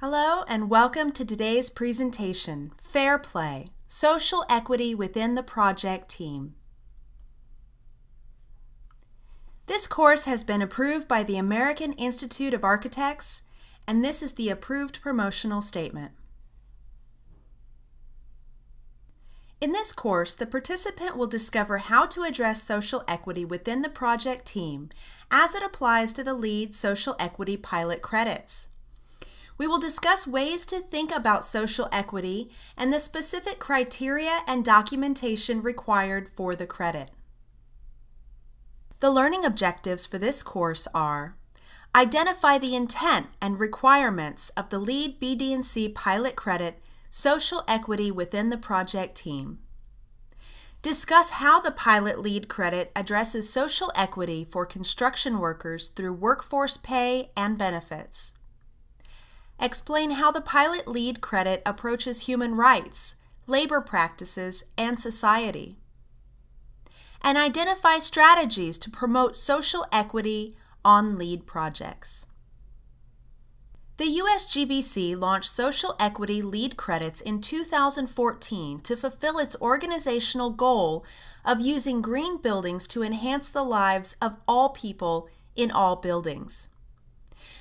Hello and welcome to today's presentation, Fair Play, Social Equity Within the Project Team. This course has been approved by the American Institute of Architects, and this is the approved promotional statement. In this course, the participant will discover how to address social equity within the project team as it applies to the LEED Social Equity Pilot credits. We will discuss ways to think about social equity and the specific criteria and documentation required for the credit. The learning objectives for this course are: identify the intent and requirements of the LEED BD&C Pilot Credit Social Equity Within the Project Team. Discuss how the Pilot LEED Credit addresses social equity for construction workers through workforce pay and benefits. Explain how the Pilot LEED Credit approaches human rights, labor practices, and society. And identify strategies to promote social equity on LEED projects. The USGBC launched Social Equity LEED Credits in 2014 to fulfill its organizational goal of using green buildings to enhance the lives of all people in all buildings.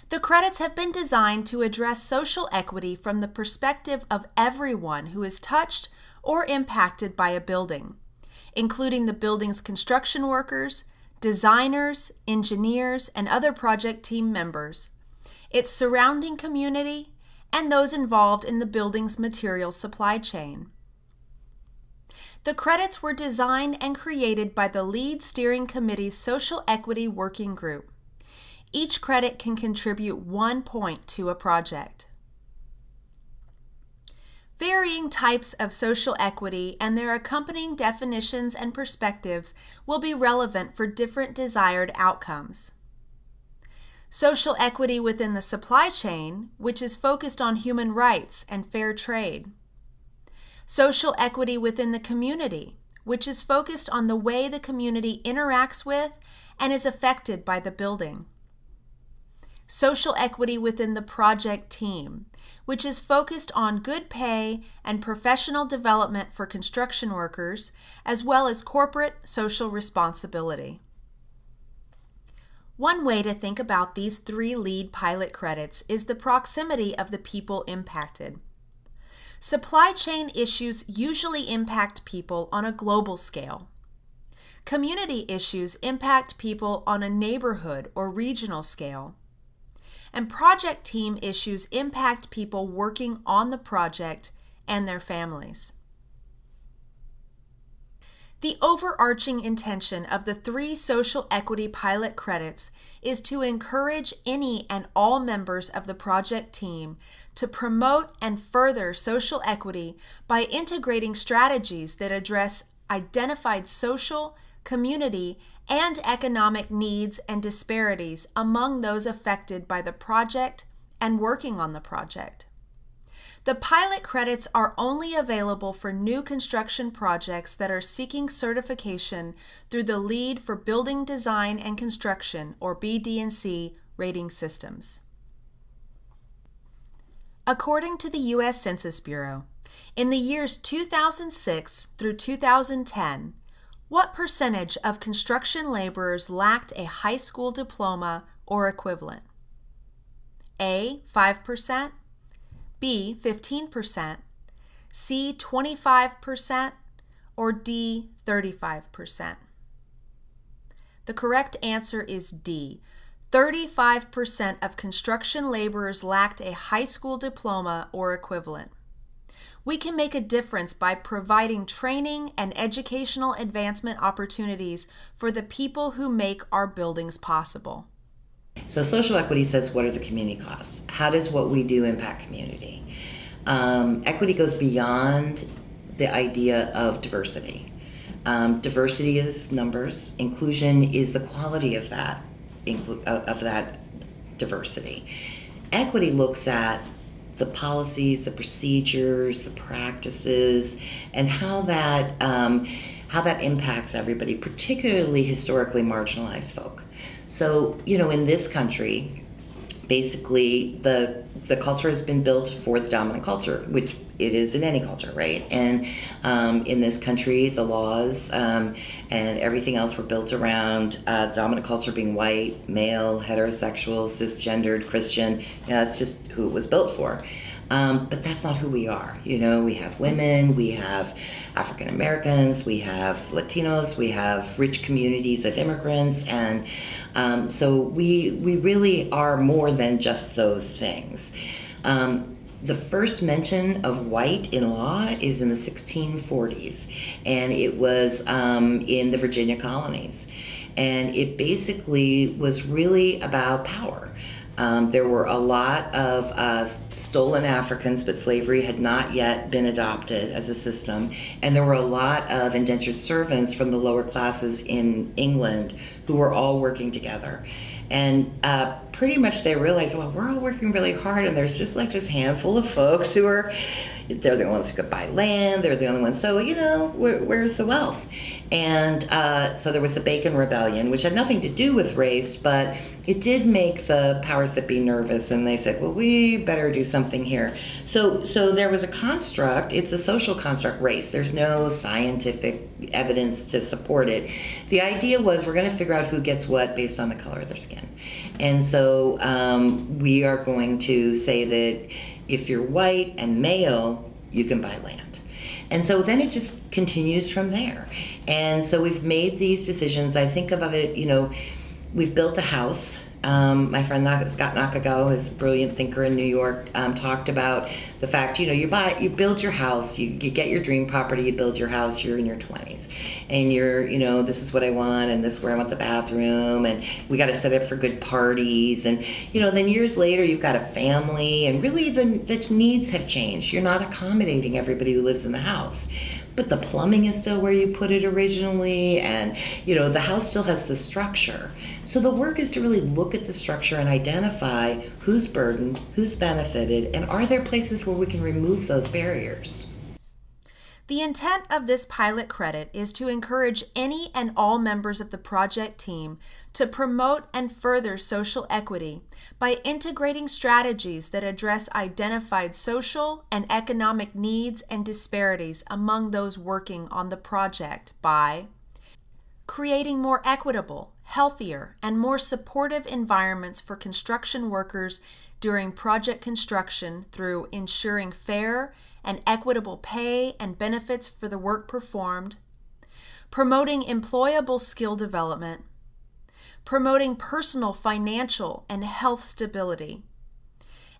The credits have been designed to address social equity from the perspective of everyone who is touched or impacted by a building, including the building's construction workers, designers, engineers, and other project team members, its surrounding community, and those involved in the building's material supply chain. The credits were designed and created by the LEED Steering Committee's Social Equity Working Group. Each credit can contribute 1 point to a project. Varying types of social equity and their accompanying definitions and perspectives will be relevant for different desired outcomes. Social equity within the supply chain, which is focused on human rights and fair trade. Social equity within the community, which is focused on the way the community interacts with and is affected by the building. Social equity within the project team, which is focused on good pay and professional development for construction workers, as well as corporate social responsibility. One way to think about these 3 LEED pilot credits is the proximity of the people impacted. Supply chain issues usually impact people on a global scale. Community issues impact people on a neighborhood or regional scale. And project team issues impact people working on the project and their families. The overarching intention of the 3 social equity pilot credits is to encourage any and all members of the project team to promote and further social equity by integrating strategies that address identified social, community, and economic needs and disparities among those affected by the project and working on the project. The pilot credits are only available for new construction projects that are seeking certification through the LEED for Building Design and Construction, or BD&C, rating systems. According to the U.S. Census Bureau, in the years 2006 through 2010, what percentage of construction laborers lacked a high school diploma or equivalent? A, 5%, B, 15%, C, 25%, or D, 35%? The correct answer is D. 35% of construction laborers lacked a high school diploma or equivalent. We can make a difference by providing training and educational advancement opportunities for the people who make our buildings possible. So social equity says, what are the community costs? How does what we do impact community? Equity goes beyond the idea of diversity. Diversity is numbers. Inclusion is the quality of that diversity. Equity looks at the policies, the procedures, the practices, and how that impacts everybody, particularly historically marginalized folk. So, in this country, basically the culture has been built for the dominant culture, which it is in any culture, right? And in this country, the laws and everything else were built around the dominant culture being white, male, heterosexual, cisgendered, Christian. That's just who it was built for. But that's not who we are. We have women, we have African Americans, we have Latinos, we have rich communities of immigrants, and so we really are more than just those things. The first mention of white in law is in the 1640s, and it was in the Virginia colonies. And it basically was really about power. There were a lot of stolen Africans, but slavery had not yet been adopted as a system. And there were a lot of indentured servants from the lower classes in England who were all working together. And pretty much they realized, well, we're all working really hard, and there's just like this handful of folks they're the ones who could buy land, they're the only ones. So, where's the wealth? And so there was the Bacon Rebellion, which had nothing to do with race, but it did make the powers that be nervous, and they said, well, we better do something here. So there was a construct, it's a social construct, race. There's no scientific evidence to support it. The idea was we're going to figure out who gets what based on the color of their skin. And so we are going to say that if you're white and male, you can buy land. And so then it just continues from there. And so we've made these decisions. I think of it, we've built a house. My friend Scott Nakagawa, who's a brilliant thinker in New York, talked about the fact, you build your house, you get your dream property, you build your house, you're in your 20s. And you're, this is what I want, and this is where I want the bathroom, and we got to set up for good parties. And, then years later, you've got a family, and really the needs have changed. You're not accommodating everybody who lives in the house. But the plumbing is still where you put it originally, and the house still has the structure. So the work is to really look at the structure and identify who's burdened, who's benefited, and are there places where we can remove those barriers. The intent of this pilot credit is to encourage any and all members of the project team to promote and further social equity by integrating strategies that address identified social and economic needs and disparities among those working on the project by creating more equitable, healthier, and more supportive environments for construction workers during project construction through ensuring fair and equitable pay and benefits for the work performed, promoting employable skill development, promoting personal financial and health stability,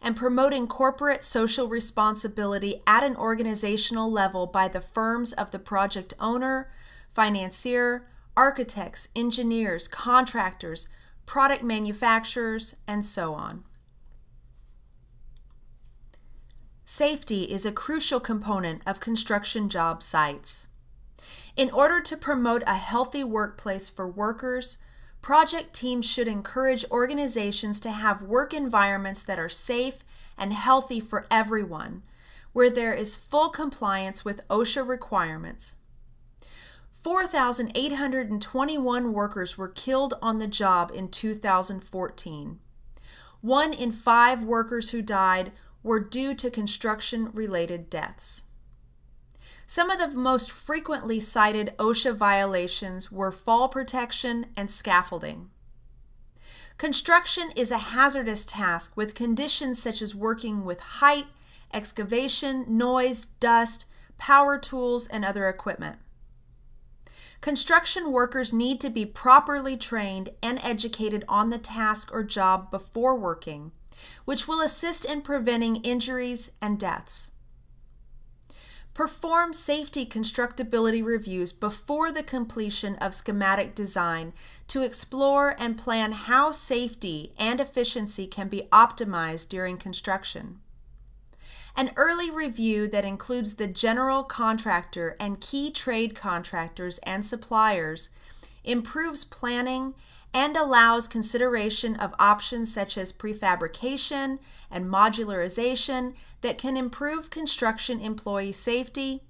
and promoting corporate social responsibility at an organizational level by the firms of the project owner, financier, architects, engineers, contractors, product manufacturers, and so on. Safety is a crucial component of construction job sites. In order to promote a healthy workplace for workers, project teams should encourage organizations to have work environments that are safe and healthy for everyone, where there is full compliance with OSHA requirements. 4,821 workers were killed on the job in 2014. 1 in 5 workers who died were due to construction-related deaths. Some of the most frequently cited OSHA violations were fall protection and scaffolding. Construction is a hazardous task with conditions such as working with height, excavation, noise, dust, power tools, and other equipment. Construction workers need to be properly trained and educated on the task or job before working, which will assist in preventing injuries and deaths. Perform safety constructability reviews before the completion of schematic design to explore and plan how safety and efficiency can be optimized during construction. An early review that includes the general contractor and key trade contractors and suppliers improves planning and allows consideration of options such as prefabrication and modularization that can improve construction employee safety,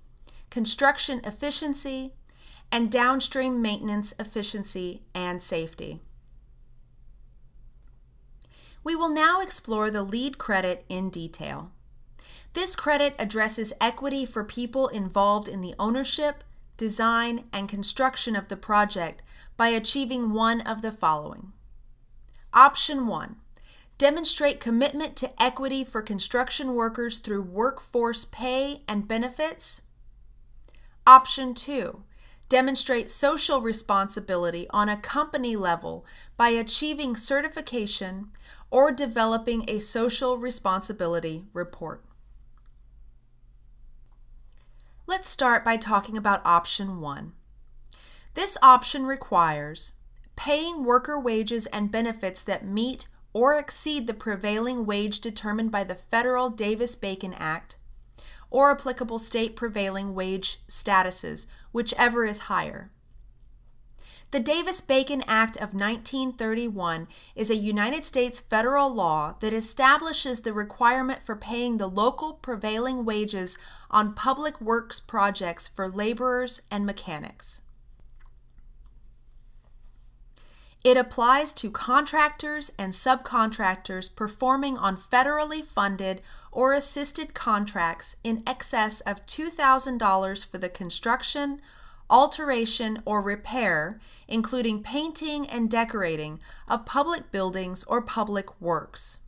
construction efficiency, and downstream maintenance efficiency and safety. We will now explore the LEED credit in detail. This credit addresses equity for people involved in the ownership, design, and construction of the project by achieving one of the following. Option 1. Demonstrate commitment to equity for construction workers through workforce pay and benefits. Option 2. Demonstrate social responsibility on a company level by achieving certification or developing a social responsibility report. Let's start by talking about option 1. This option requires paying worker wages and benefits that meet or exceed the prevailing wage determined by the Federal Davis-Bacon Act or applicable state prevailing wage statuses, whichever is higher. The Davis-Bacon Act of 1931 is a United States federal law that establishes the requirement for paying the local prevailing wages on public works projects for laborers and mechanics. It applies to contractors and subcontractors performing on federally funded or assisted contracts in excess of $2,000 for the construction, alteration, or repair, including painting and decorating, of public buildings or public works.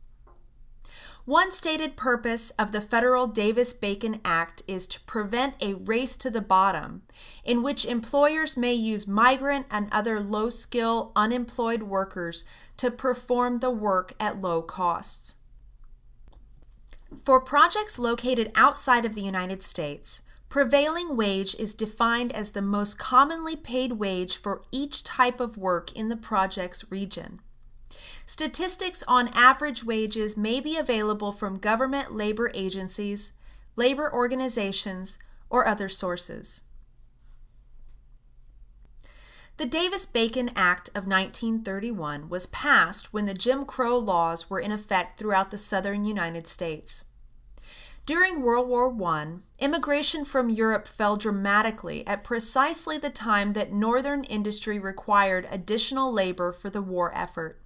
One stated purpose of the Federal Davis-Bacon Act is to prevent a race to the bottom, in which employers may use migrant and other low-skill, unemployed workers to perform the work at low costs. For projects located outside of the United States, prevailing wage is defined as the most commonly paid wage for each type of work in the project's region. Statistics on average wages may be available from government labor agencies, labor organizations, or other sources. The Davis-Bacon Act of 1931 was passed when the Jim Crow laws were in effect throughout the southern United States. During World War I, immigration from Europe fell dramatically at precisely the time that northern industry required additional labor for the war effort.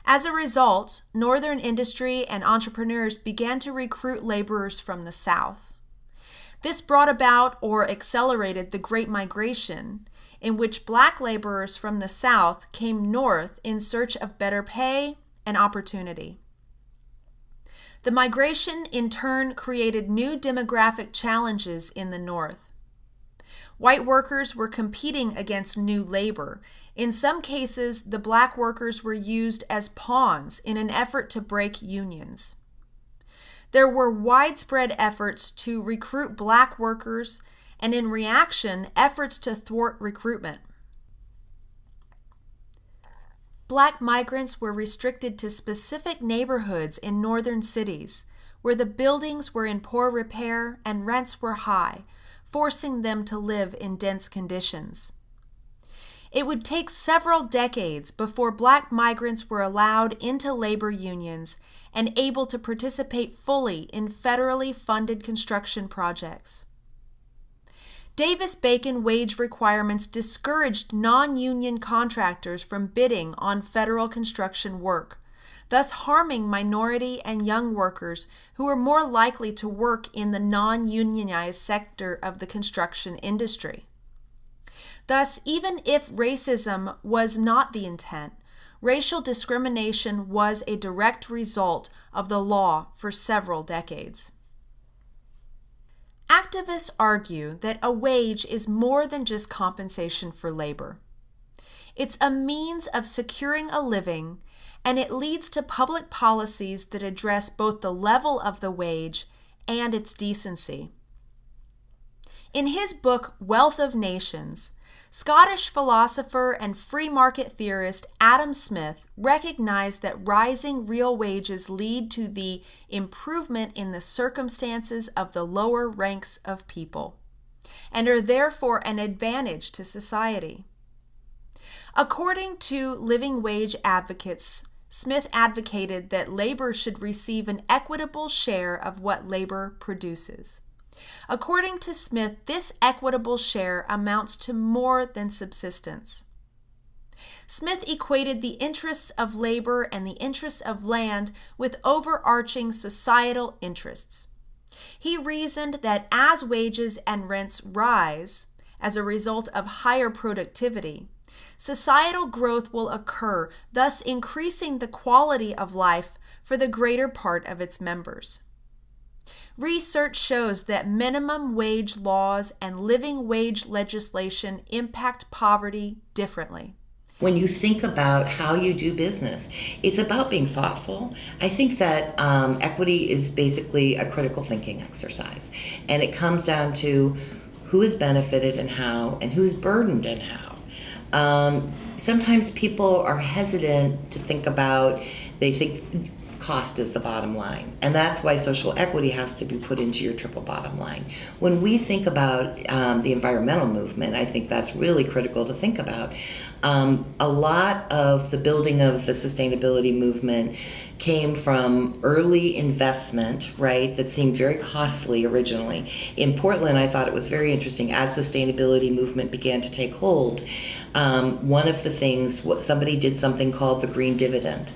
As a result, northern industry and entrepreneurs began to recruit laborers from the South. This brought about or accelerated the Great Migration, in which black laborers from the South came north in search of better pay and opportunity. The migration in turn created new demographic challenges in the North. White workers were competing against new labor. In some cases, the black workers were used as pawns in an effort to break unions. There were widespread efforts to recruit black workers, and in reaction, efforts to thwart recruitment. Black migrants were restricted to specific neighborhoods in northern cities, where the buildings were in poor repair and rents were high, forcing them to live in dense conditions. It would take several decades before black migrants were allowed into labor unions and able to participate fully in federally funded construction projects. Davis-Bacon wage requirements discouraged non-union contractors from bidding on federal construction work, thus harming minority and young workers who were more likely to work in the non-unionized sector of the construction industry. Thus, even if racism was not the intent, racial discrimination was a direct result of the law for several decades. Activists argue that a wage is more than just compensation for labor. It's a means of securing a living, and it leads to public policies that address both the level of the wage and its decency. In his book, Wealth of Nations, Scottish philosopher and free market theorist Adam Smith recognized that rising real wages lead to the improvement in the circumstances of the lower ranks of people, and are therefore an advantage to society. According to living wage advocates, Smith advocated that labor should receive an equitable share of what labor produces. According to Smith, this equitable share amounts to more than subsistence. Smith equated the interests of labor and the interests of land with overarching societal interests. He reasoned that as wages and rents rise as a result of higher productivity, societal growth will occur, thus increasing the quality of life for the greater part of its members. Research shows that minimum wage laws and living wage legislation impact poverty differently. When you think about how you do business, it's about being thoughtful. I think that equity is basically a critical thinking exercise, and it comes down to who is benefited and how, and who's burdened and how. Sometimes people are hesitant to think about, they think cost is the bottom line. And that's why social equity has to be put into your triple bottom line. When we think about the environmental movement, I think that's really critical to think about. A lot of the building of the sustainability movement came from early investment, right, that seemed very costly originally. In Portland, I thought it was very interesting as sustainability movement began to take hold. One of the things, somebody did something called the green dividend,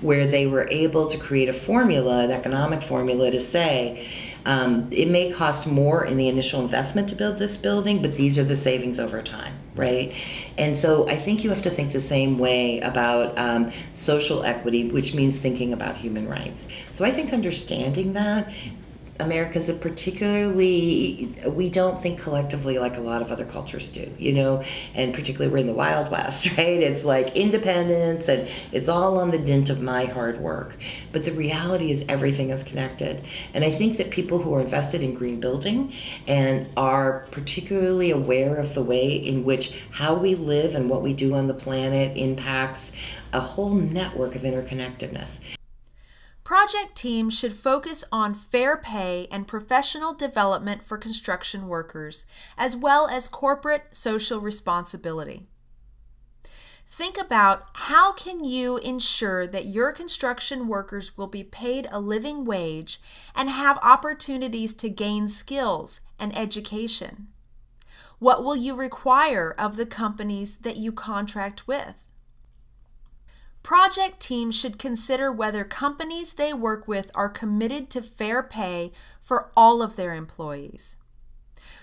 where they were able to create a formula, an economic formula to say, it may cost more in the initial investment to build this building, but these are the savings over time, right? And so I think you have to think the same way about social equity, which means thinking about human rights. So I think understanding that, America's a particularly, we don't think collectively like a lot of other cultures do, and particularly we're in the Wild West, right? It's like independence and it's all on the dint of my hard work. But the reality is everything is connected. And I think that people who are invested in green building and are particularly aware of the way in which how we live and what we do on the planet impacts a whole network of interconnectedness. Project teams should focus on fair pay and professional development for construction workers, as well as corporate social responsibility. Think about how can you ensure that your construction workers will be paid a living wage and have opportunities to gain skills and education? What will you require of the companies that you contract with? Project teams should consider whether companies they work with are committed to fair pay for all of their employees.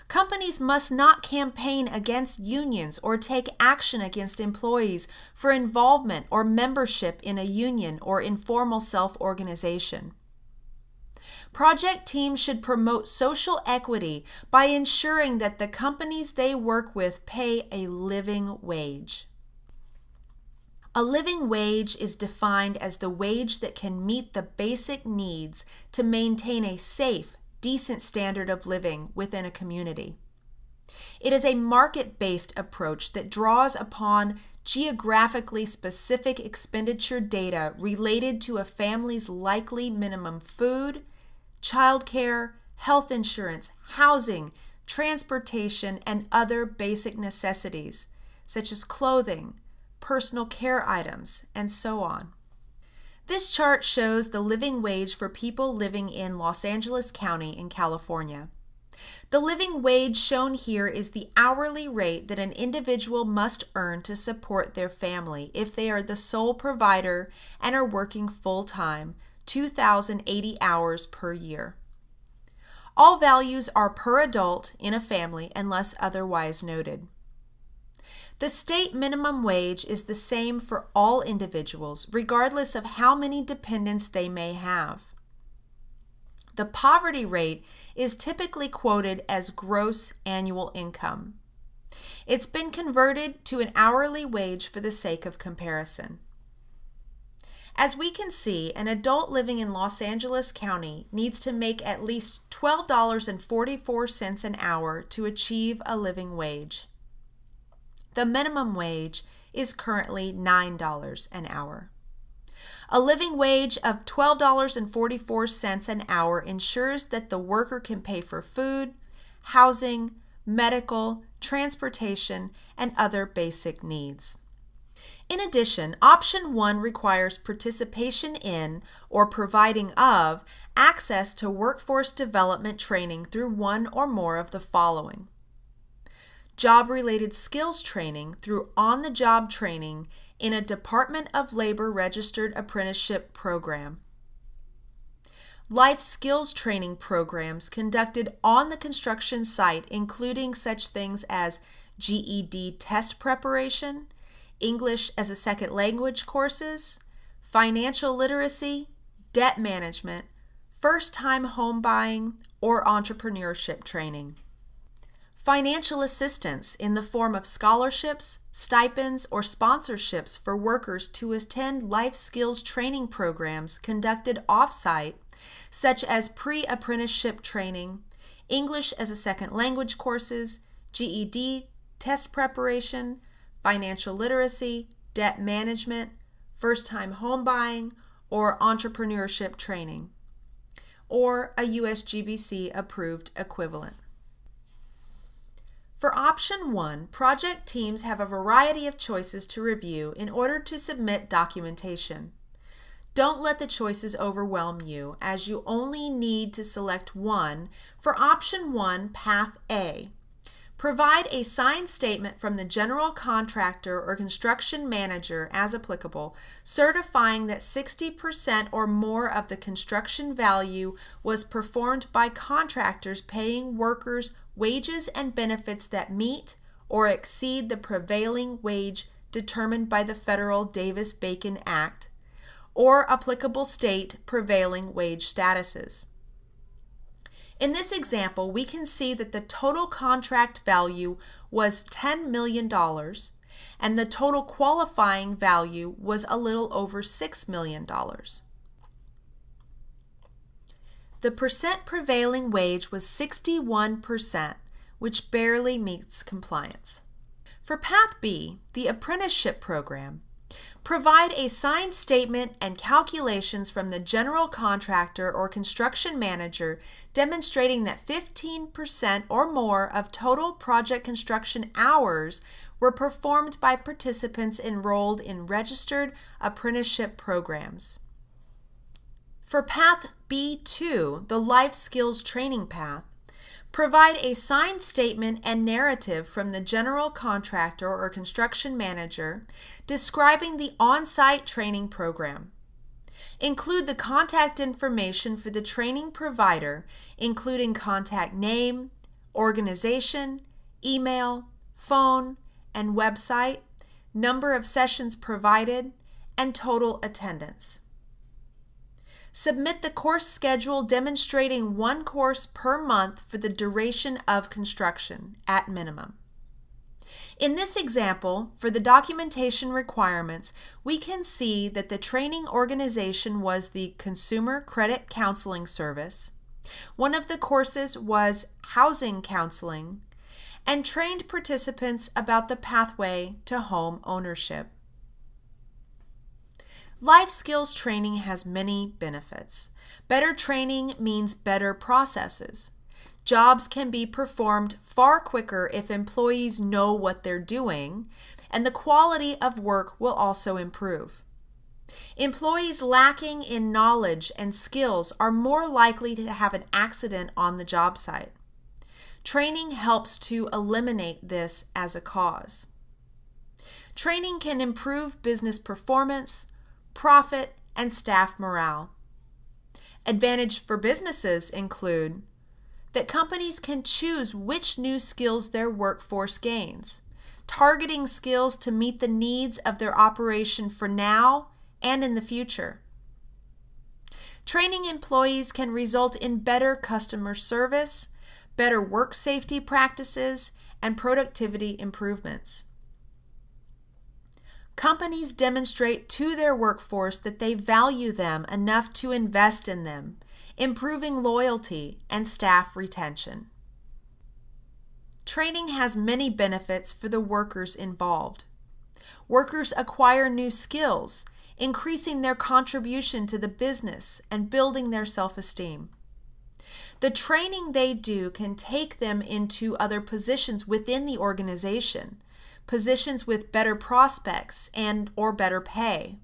Companies must not campaign against unions or take action against employees for involvement or membership in a union or informal self-organization. Project teams should promote social equity by ensuring that the companies they work with pay a living wage. A living wage is defined as the wage that can meet the basic needs to maintain a safe, decent standard of living within a community. It is a market-based approach that draws upon geographically specific expenditure data related to a family's likely minimum food, childcare, health insurance, housing, transportation, and other basic necessities, such as clothing, personal care items, and so on. This chart shows the living wage for people living in Los Angeles County in California. The living wage shown here is the hourly rate that an individual must earn to support their family if they are the sole provider and are working full-time, 2,080 hours per year. All values are per adult in a family unless otherwise noted. The state minimum wage is the same for all individuals, regardless of how many dependents they may have. The poverty rate is typically quoted as gross annual income. It's been converted to an hourly wage for the sake of comparison. As we can see, an adult living in Los Angeles County needs to make at least $12.44 an hour to achieve a living wage. The minimum wage is currently $9 an hour. A living wage of $12.44 an hour ensures that the worker can pay for food, housing, medical, transportation, and other basic needs. In addition, option 1 requires participation in or providing of access to workforce development training through one or more of the following: job-related skills training through on-the-job training in a Department of Labor registered apprenticeship program, life skills training programs conducted on the construction site, including such things as GED test preparation, English as a second language courses, financial literacy, debt management, first-time home buying, or entrepreneurship training. Financial assistance in the form of scholarships, stipends, or sponsorships for workers to attend life skills training programs conducted off-site, such as pre-apprenticeship training, English as a second language courses, GED test preparation, financial literacy, debt management, first-time home buying, or entrepreneurship training, or a USGBC approved equivalent. For option 1, project teams have a variety of choices to review in order to submit documentation. Don't let the choices overwhelm you, as you only need to select one for option 1, path A. Provide a signed statement from the general contractor or construction manager as applicable, certifying that 60% or more of the construction value was performed by contractors paying workers wages and benefits that meet or exceed the prevailing wage determined by the federal Davis-Bacon Act or applicable state prevailing wage statuses. In this example, we can see that the total contract value was $10 million and the total qualifying value was a little over $6 million. The percent prevailing wage was 61%, which barely meets compliance. For Path B, the apprenticeship program, provide a signed statement and calculations from the general contractor or construction manager demonstrating that 15% or more of total project construction hours were performed by participants enrolled in registered apprenticeship programs. For Path B2, the life skills training path, provide a signed statement and narrative from the general contractor or construction manager describing the on-site training program. Include the contact information for the training provider, including contact name, organization, email, phone, and website, number of sessions provided, and total attendance. Submit the course schedule demonstrating one course per month for the duration of construction at minimum. In this example, for the documentation requirements, we can see that the training organization was the Consumer Credit Counseling Service. One of the courses was housing counseling, and trained participants about the pathway to home ownership. Life skills training has many benefits. Better training means better processes. Jobs can be performed far quicker if employees know what they're doing, and the quality of work will also improve. Employees lacking in knowledge and skills are more likely to have an accident on the job site. Training helps to eliminate this as a cause. Training can improve business performance, profit, and staff morale. Advantage for businesses include that companies can choose which new skills their workforce gains, targeting skills to meet the needs of their operation for now and in the future. Training employees can result in better customer service, better work safety practices, and productivity improvements. Companies demonstrate to their workforce that they value them enough to invest in them, improving loyalty and staff retention. Training has many benefits for the workers involved. Workers acquire new skills, increasing their contribution to the business and building their self-esteem. The training they do can take them into other positions within the organization, positions with better prospects and/or better pay.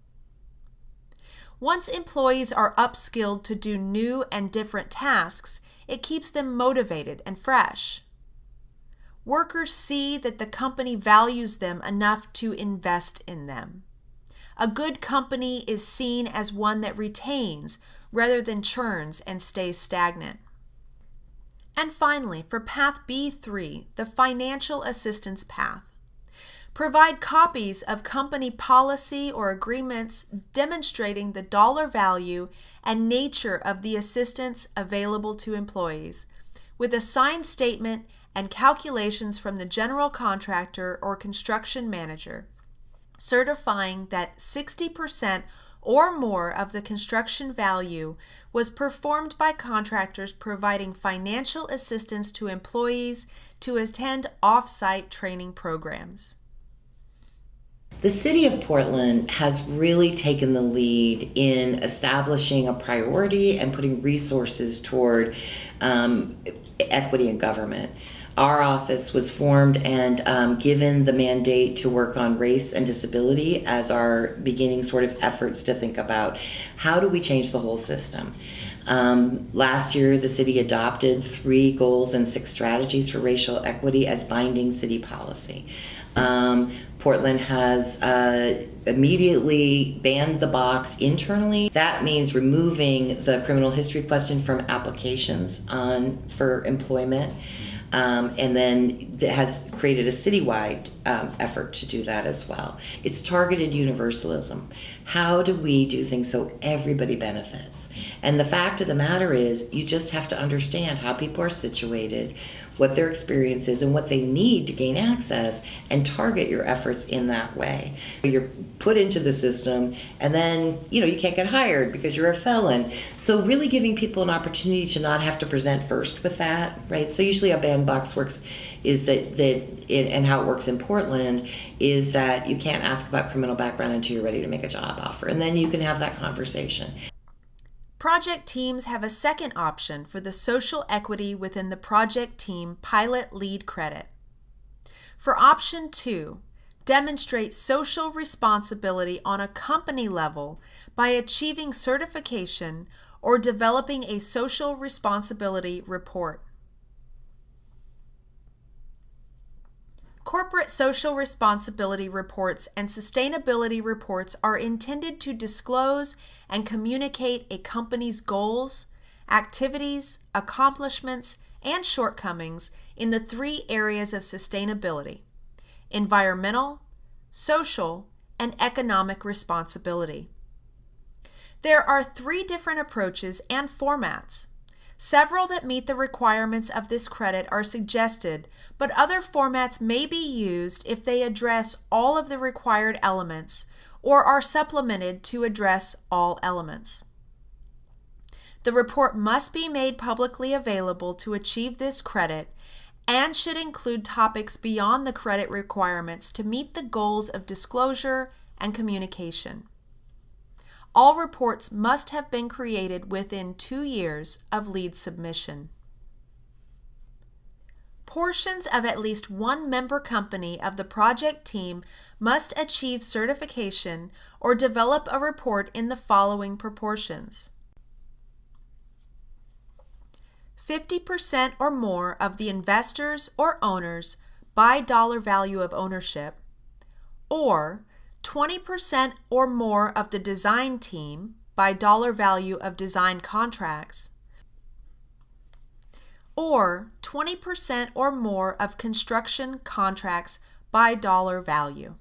Once employees are upskilled to do new and different tasks, it keeps them motivated and fresh. Workers see that the company values them enough to invest in them. A good company is seen as one that retains rather than churns and stays stagnant. And finally, for Path B3, the financial assistance path. Provide copies of company policy or agreements demonstrating the dollar value and nature of the assistance available to employees, with a signed statement and calculations from the general contractor or construction manager, certifying that 60% or more of the construction value was performed by contractors providing financial assistance to employees to attend off-site training programs. The City of Portland has really taken the lead in establishing a priority and putting resources toward equity in government. Our office was formed and given the mandate to work on race and disability as our beginning sort of efforts to think about how do we change the whole system. Last year, the city adopted 3 goals and 6 strategies for racial equity as binding city policy. Portland has immediately banned the box internally. That means removing the criminal history question from applications for employment. And then it has created a citywide effort to do that as well. It's targeted universalism. How do we do things so everybody benefits? And the fact of the matter is, you just have to understand how people are situated, what their experience is, and what they need to gain access, and target your efforts in that way. You're put into the system, and then you can't get hired because you're a felon. So really giving people an opportunity to not have to present first with that, right? So usually how bandbox works is and how it works in Portland is that you can't ask about criminal background until you're ready to make a job offer, and then you can have that conversation. Project teams have a second option for the social equity within the project team pilot lead credit. For option 2, demonstrate social responsibility on a company level by achieving certification or developing a social responsibility report. Corporate social responsibility reports and sustainability reports are intended to disclose and communicate a company's goals, activities, accomplishments, and shortcomings in the 3 areas of sustainability: environmental, social, and economic responsibility. There are 3 different approaches and formats. Several that meet the requirements of this credit are suggested, but other formats may be used if they address all of the required elements or are supplemented to address all elements. The report must be made publicly available to achieve this credit and should include topics beyond the credit requirements to meet the goals of disclosure and communication. All reports must have been created within 2 years of lead submission. Portions of at least one member company of the project team must achieve certification or develop a report in the following proportions: 50% or more of the investors or owners by dollar value of ownership, or 20% or more of the design team by dollar value of design contracts, or 20% or more of construction contracts by dollar value.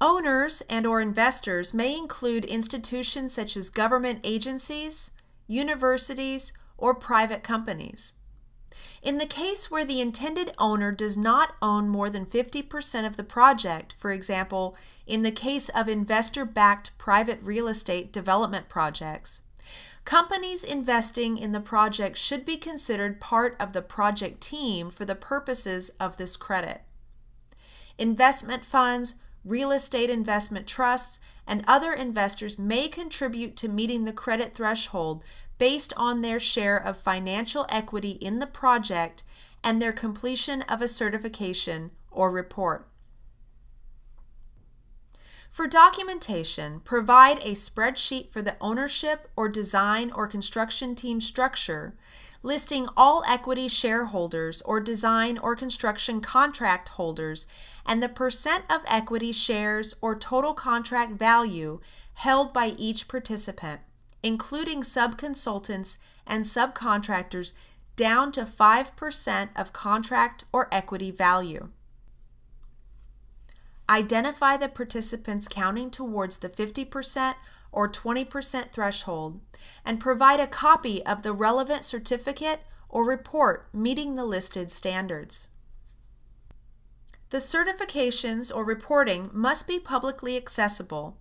Owners and/or investors may include institutions such as government agencies, universities, or private companies. In the case where the intended owner does not own more than 50% of the project, for example, in the case of investor-backed private real estate development projects, companies investing in the project should be considered part of the project team for the purposes of this credit. Investment funds, real estate investment trusts, and other investors may contribute to meeting the credit threshold based on their share of financial equity in the project and their completion of a certification or report. For documentation, provide a spreadsheet for the ownership or design or construction team structure, listing all equity shareholders or design or construction contract holders and the percent of equity shares or total contract value held by each participant, including subconsultants and subcontractors down to 5% of contract or equity value. Identify the participants counting towards the 50% or 20% threshold and provide a copy of the relevant certificate or report meeting the listed standards. The certifications or reporting must be publicly accessible,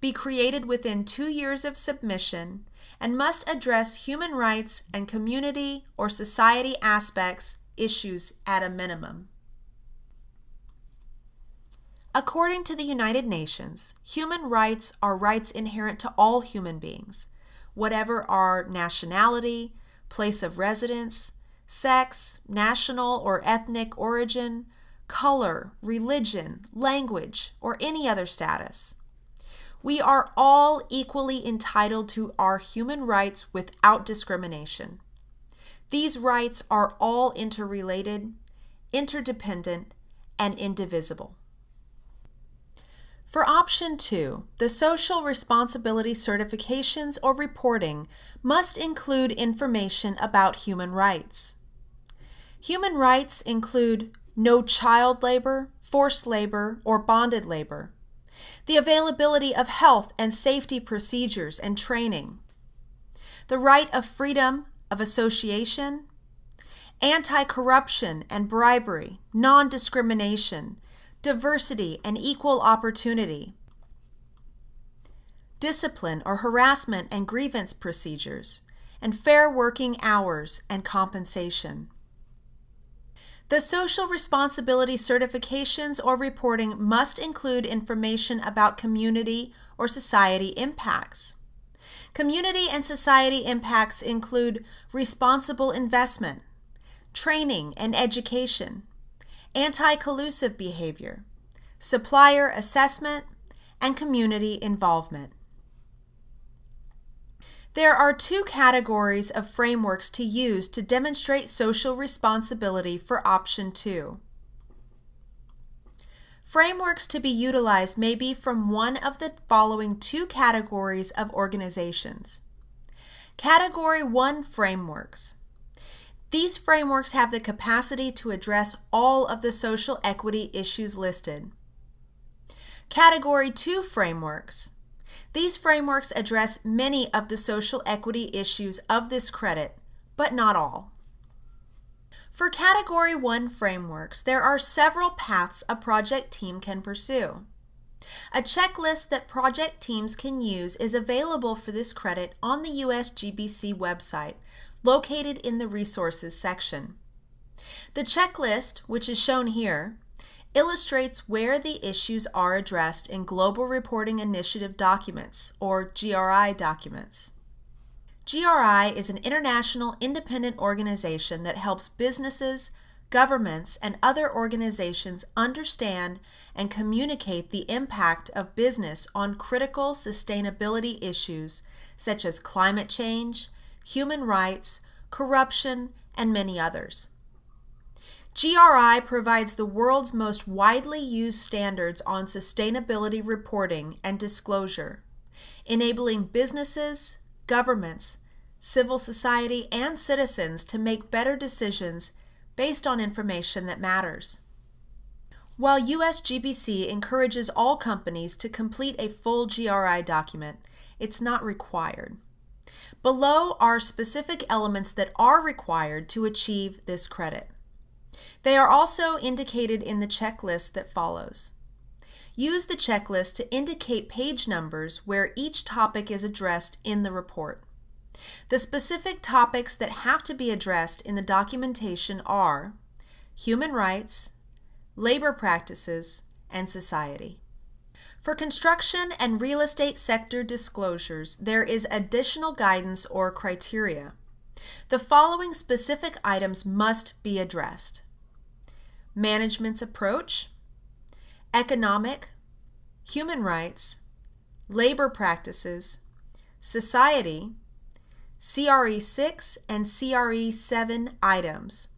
be created within 2 years of submission, and must address human rights and community or society aspects issues at a minimum. According to the United Nations, human rights are rights inherent to all human beings, whatever our nationality, place of residence, sex, national or ethnic origin, color, religion, language, or any other status. We are all equally entitled to our human rights without discrimination. These rights are all interrelated, interdependent, and indivisible. For option 2, the social responsibility certifications or reporting must include information about human rights. Human rights include no child labor, forced labor, or bonded labor, the availability of health and safety procedures and training, the right of freedom of association, anti-corruption and bribery, non-discrimination, diversity and equal opportunity, discipline or harassment and grievance procedures, and fair working hours and compensation. The social responsibility certifications or reporting must include information about community or society impacts. Community and society impacts include responsible investment, training and education, anti-collusive behavior, supplier assessment, and community involvement. There are 2 categories of frameworks to use to demonstrate social responsibility for option 2. Frameworks to be utilized may be from one of the following 2 categories of organizations. Category 1 frameworks. These frameworks have the capacity to address all of the social equity issues listed. Category 2 frameworks. These frameworks address many of the social equity issues of this credit, but not all. For Category 1 frameworks, there are several paths a project team can pursue. A checklist that project teams can use is available for this credit on the USGBC website, located in the Resources section. The checklist, which is shown here, illustrates where the issues are addressed in Global Reporting Initiative documents, or GRI documents. GRI is an international independent organization that helps businesses, governments, and other organizations understand and communicate the impact of business on critical sustainability issues such as climate change, human rights, corruption, and many others. GRI provides the world's most widely used standards on sustainability reporting and disclosure, enabling businesses, governments, civil society, and citizens to make better decisions based on information that matters. While USGBC encourages all companies to complete a full GRI document, it's not required. Below are specific elements that are required to achieve this credit. They are also indicated in the checklist that follows. Use the checklist to indicate page numbers where each topic is addressed in the report. The specific topics that have to be addressed in the documentation are human rights, labor practices, and society. For construction and real estate sector disclosures, there is additional guidance or criteria. The following specific items must be addressed: management's approach, economic, human rights, labor practices, society, CRE 6 and CRE 7 items.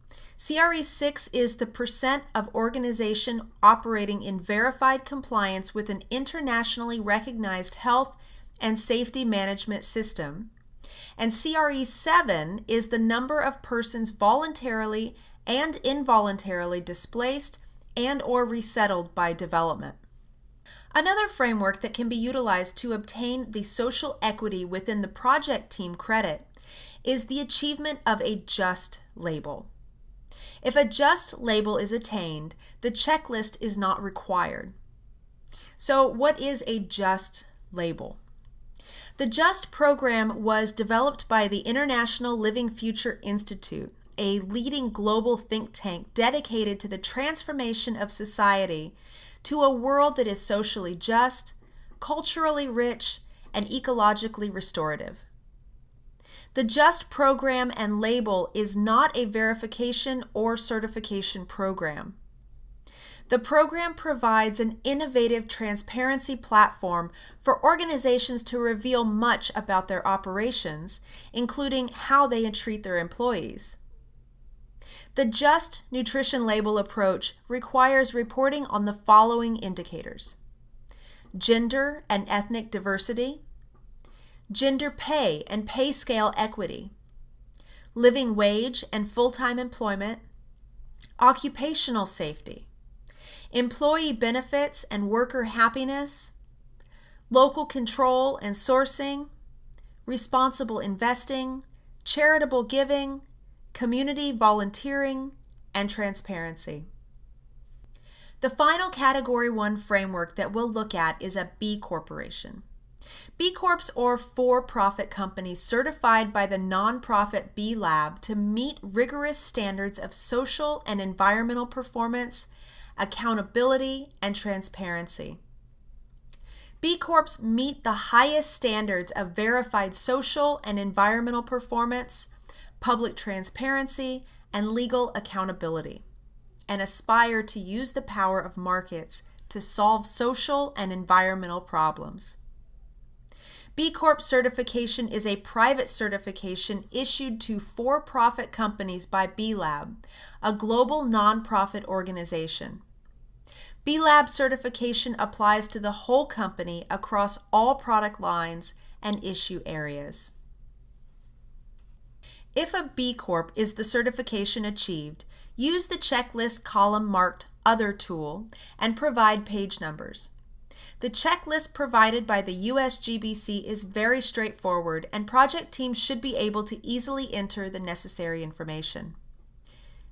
CRE 6 is the percent of organization operating in verified compliance with an internationally recognized health and safety management system, and CRE 7 is the number of persons voluntarily and involuntarily displaced and or resettled by development. Another framework that can be utilized to obtain the social equity within the project team credit is the achievement of a just label. If a just label is attained, the checklist is not required. So what is a just label? The JUST program was developed by the International Living Future Institute, a leading global think tank dedicated to the transformation of society to a world that is socially just, culturally rich, and ecologically restorative. The JUST program and label is not a verification or certification program. The program provides an innovative transparency platform for organizations to reveal much about their operations, including how they treat their employees. The JUST nutrition label approach requires reporting on the following indicators: gender and ethnic diversity, gender pay and pay scale equity, living wage and full-time employment, occupational safety, employee benefits and worker happiness, local control and sourcing, responsible investing, charitable giving, community volunteering, and transparency. The final Category 1 framework that we'll look at is a B Corporation. B Corps or for-profit companies certified by the nonprofit B Lab to meet rigorous standards of social and environmental performance, accountability, and transparency. B Corps meet the highest standards of verified social and environmental performance, public transparency, and legal accountability, and aspire to use the power of markets to solve social and environmental problems. B Corp certification is a private certification issued to for-profit companies by B Lab, a global nonprofit organization. B Lab certification applies to the whole company across all product lines and issue areas. If a B Corp is the certification achieved, use the checklist column marked Other tool and provide page numbers. The checklist provided by the USGBC is very straightforward, and project teams should be able to easily enter the necessary information.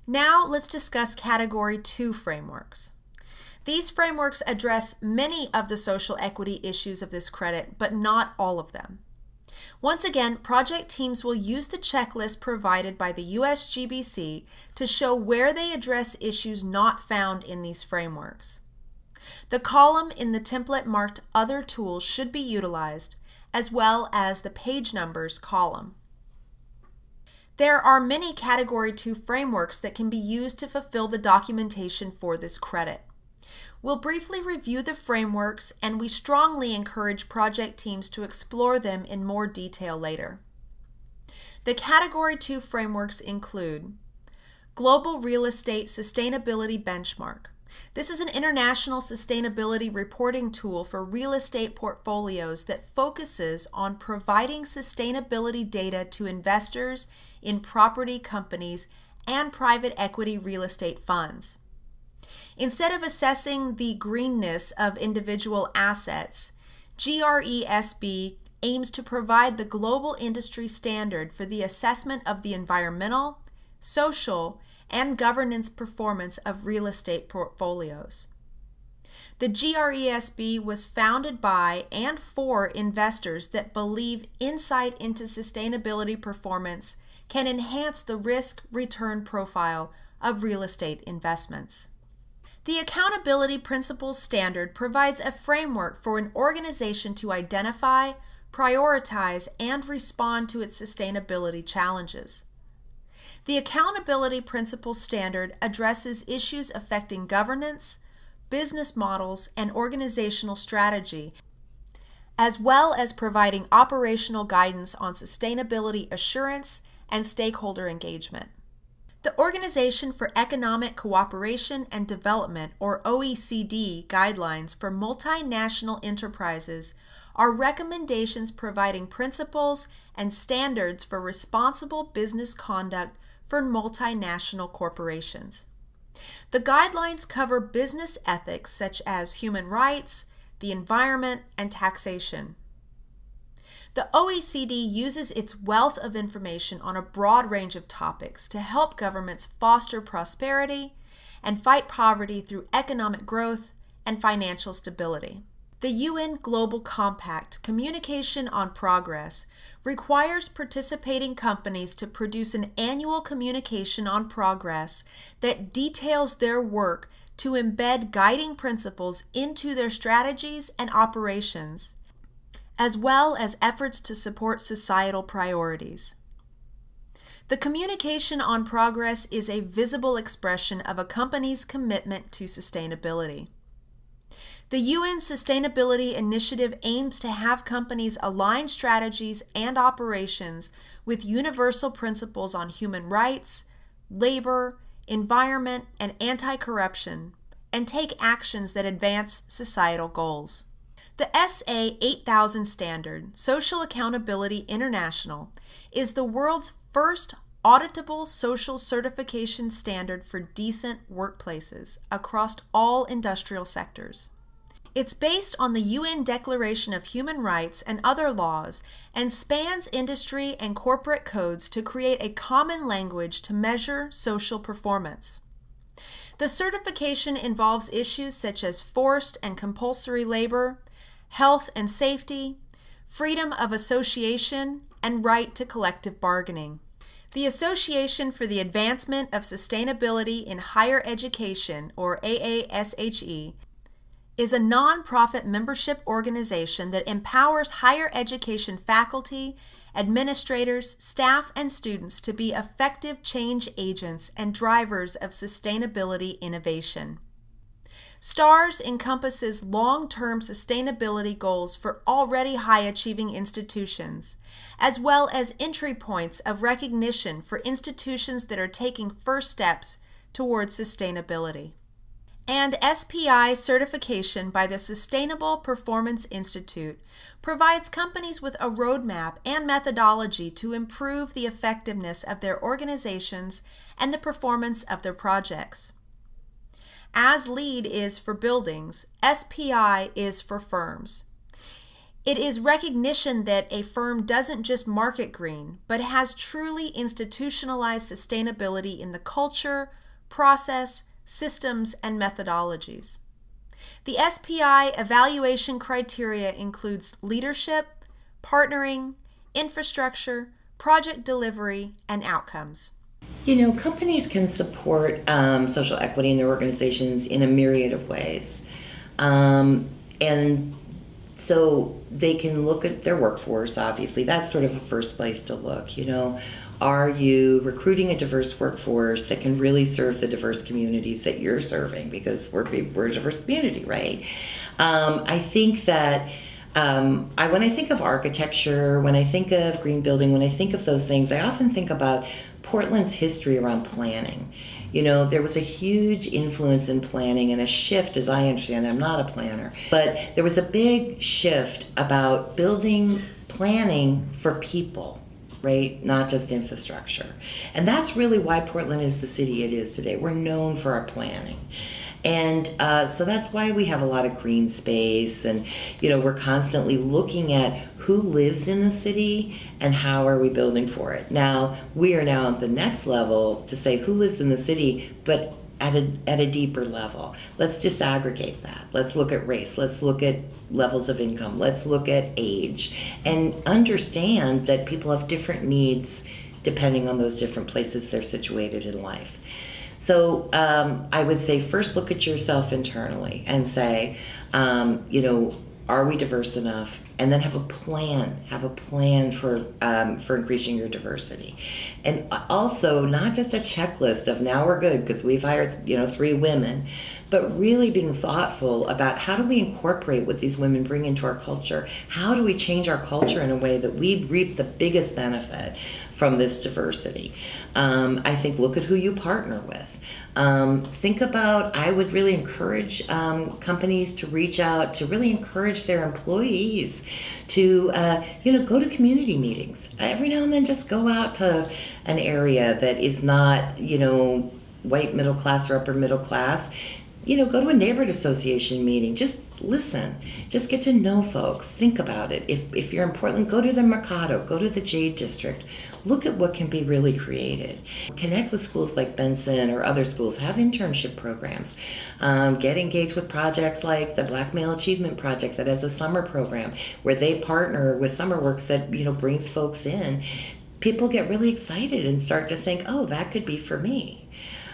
Now let's discuss Category 2 frameworks. These frameworks address many of the social equity issues of this credit, but not all of them. Once again, project teams will use the checklist provided by the USGBC to show where they address issues not found in these frameworks. The column in the template marked Other Tools should be utilized, as well as the page numbers column. There are many Category 2 frameworks that can be used to fulfill the documentation for this credit. We'll briefly review the frameworks, and we strongly encourage project teams to explore them in more detail later. The Category 2 frameworks include Global Real Estate Sustainability Benchmark. This is an international sustainability reporting tool for real estate portfolios that focuses on providing sustainability data to investors in property companies and private equity real estate funds. Instead of assessing the greenness of individual assets, GRESB aims to provide the global industry standard for the assessment of the environmental, social, and governance performance of real estate portfolios. The GRESB was founded by and for investors that believe insight into sustainability performance can enhance the risk-return profile of real estate investments. The Accountability Principles Standard provides a framework for an organization to identify, prioritize, and respond to its sustainability challenges. The Accountability Principles Standard addresses issues affecting governance, business models, and organizational strategy, as well as providing operational guidance on sustainability assurance and stakeholder engagement. The Organization for Economic Cooperation and Development, or OECD, guidelines for multinational enterprises are recommendations providing principles and standards for responsible business conduct for multinational corporations. The guidelines cover business ethics such as human rights, the environment, and taxation. The OECD uses its wealth of information on a broad range of topics to help governments foster prosperity and fight poverty through economic growth and financial stability. The UN Global Compact Communication on Progress requires participating companies to produce an annual communication on progress that details their work to embed guiding principles into their strategies and operations, as well as efforts to support societal priorities. The communication on progress is a visible expression of a company's commitment to sustainability. The UN Sustainability Initiative aims to have companies align strategies and operations with universal principles on human rights, labor, environment, and anti-corruption, and take actions that advance societal goals. The SA 8000 standard, Social Accountability International, is the world's first auditable social certification standard for decent workplaces across all industrial sectors. It's based on the UN Declaration of Human Rights and other laws and spans industry and corporate codes to create a common language to measure social performance. The certification involves issues such as forced and compulsory labor, health and safety, freedom of association, and right to collective bargaining. The Association for the Advancement of Sustainability in Higher Education, or AASHE, is a nonprofit membership organization that empowers higher education faculty, administrators, staff, and students to be effective change agents and drivers of sustainability innovation. STARS encompasses long-term sustainability goals for already high-achieving institutions, as well as entry points of recognition for institutions that are taking first steps towards sustainability. And SPI certification by the Sustainable Performance Institute provides companies with a roadmap and methodology to improve the effectiveness of their organizations and the performance of their projects. As LEED is for buildings, SPI is for firms. It is recognition that a firm doesn't just market green, but has truly institutionalized sustainability in the culture, process, systems, and methodologies. The SPI evaluation criteria includes leadership, partnering, infrastructure, project delivery, and outcomes. You know, companies can support social equity in their organizations in a myriad of ways. And so they can look at their workforce, obviously. That's sort of a first place to look, you know. Are you recruiting a diverse workforce that can really serve the diverse communities that you're serving? Because we're a diverse community, right? I think that when I think of architecture, when I think of green building, when I think of those things, I often think about Portland's history around planning. You know, there was a huge influence in planning and a shift, as I understand it. I'm not a planner, but there was a big shift about building planning for people, right? Not just infrastructure. And that's really why Portland is the city it is today. We're known for our planning. And so that's why we have a lot of green space, and we're constantly looking at who lives in the city and how are we building for it. Now we are now at the next level to say who lives in the city, but at a deeper level. Let's disaggregate that. Let's look at race. Let's look at levels of income. Let's look at age, and understand that people have different needs depending on those different places they're situated in life. So I would say first look at yourself internally and say, are we diverse enough? And then have a plan for increasing your diversity. And also not just a checklist of now we're good because we've hired 3 women, but really being thoughtful about how do we incorporate what these women bring into our culture? How do we change our culture in a way that we reap the biggest benefit from this diversity? I think look at who you partner with. Think about, I would really encourage companies to reach out to really encourage their employees to go to community meetings. Every now and then just go out to an area that is not white middle class or upper middle class. Go to a neighborhood association meeting. Just listen. Just get to know folks. Think about it. If you're in Portland, go to the Mercado. Go to the Jade District. Look at what can be really created. Connect with schools like Benson or other schools. Have internship programs. Get engaged with projects like the Black Male Achievement Project that has a summer program where they partner with SummerWorks that brings folks in. People get really excited and start to think, oh, that could be for me.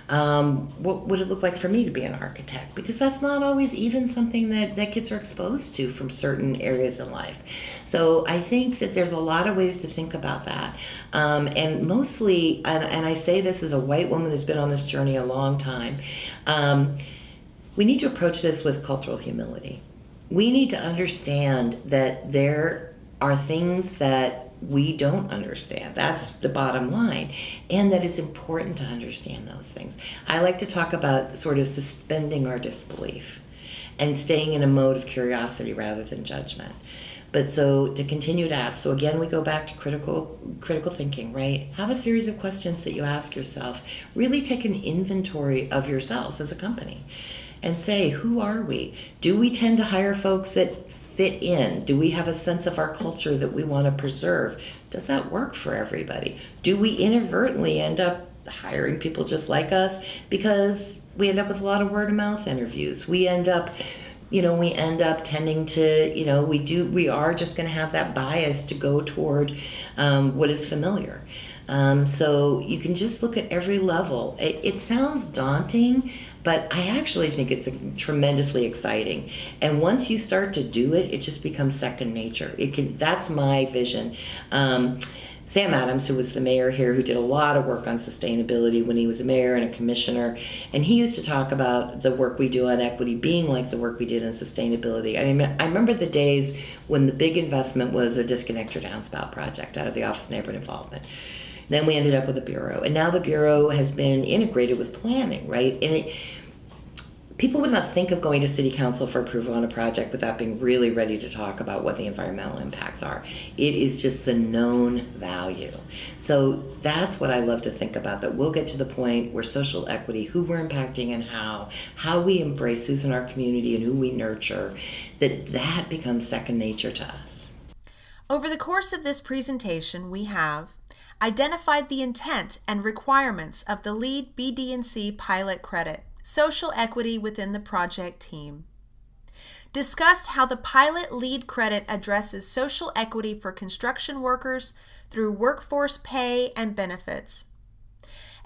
What would it look like for me to be an architect? Because that's not always even something that kids are exposed to from certain areas in life. So I think that there's a lot of ways to think about that. And mostly, and I say this as a white woman who's been on this journey a long time, we need to approach this with cultural humility. We need to understand that there are things that we don't understand. That's the bottom line. And that it's important to understand those things. I like to talk about sort of suspending our disbelief and staying in a mode of curiosity rather than judgment. But so to continue to ask, so again, we go back to critical thinking, right? Have a series of questions that you ask yourself. Really take an inventory of yourselves as a company and say, who are we? Do we tend to hire folks that fit in? Do we have a sense of our culture that we want to preserve? Does that work for everybody? Do we inadvertently end up hiring people just like us because we end up with a lot of word of mouth interviews? We end up tending to, we are just going to have that bias to go toward what is familiar. So you can just look at every level. It sounds daunting, but I actually think it's tremendously exciting. And once you start to do it, it just becomes second nature. That's my vision. Sam Adams, who was the mayor here, who did a lot of work on sustainability when he was a mayor and a commissioner, and he used to talk about the work we do on equity being like the work we did on sustainability. I mean, I remember the days when the big investment was a disconnect or downspout project out of the Office of Neighborhood Involvement. Then we ended up with a bureau, and now the bureau has been integrated with planning, right? And people would not think of going to city council for approval on a project without being really ready to talk about what the environmental impacts are. It is just the known value. So that's what I love to think about, that we'll get to the point where social equity, who we're impacting and how we embrace who's in our community and who we nurture, that becomes second nature to us. Over the course of this presentation, we have identified the intent and requirements of the LEAD BD&C pilot credit, social equity within the project team. Discussed how the pilot LEAD credit addresses social equity for construction workers through workforce pay and benefits.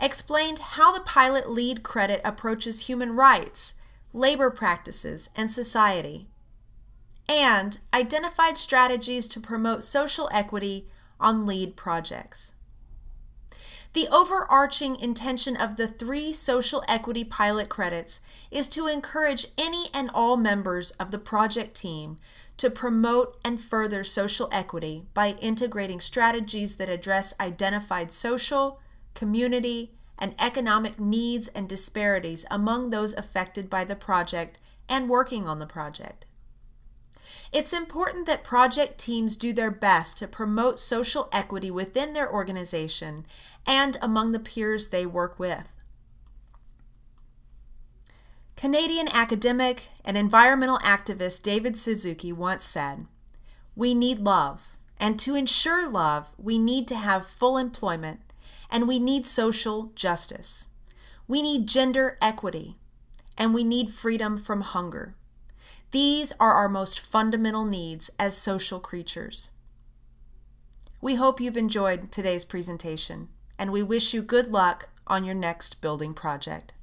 Explained how the pilot LEAD credit approaches human rights, labor practices, and society. And identified strategies to promote social equity on LEAD projects. The overarching intention of the 3 social equity pilot credits is to encourage any and all members of the project team to promote and further social equity by integrating strategies that address identified social, community, and economic needs and disparities among those affected by the project and working on the project. It's important that project teams do their best to promote social equity within their organization and among the peers they work with. Canadian academic and environmental activist David Suzuki once said, "We need love, and to ensure love, we need to have full employment, and we need social justice. We need gender equity, and we need freedom from hunger. These are our most fundamental needs as social creatures." We hope you've enjoyed today's presentation, and we wish you good luck on your next building project.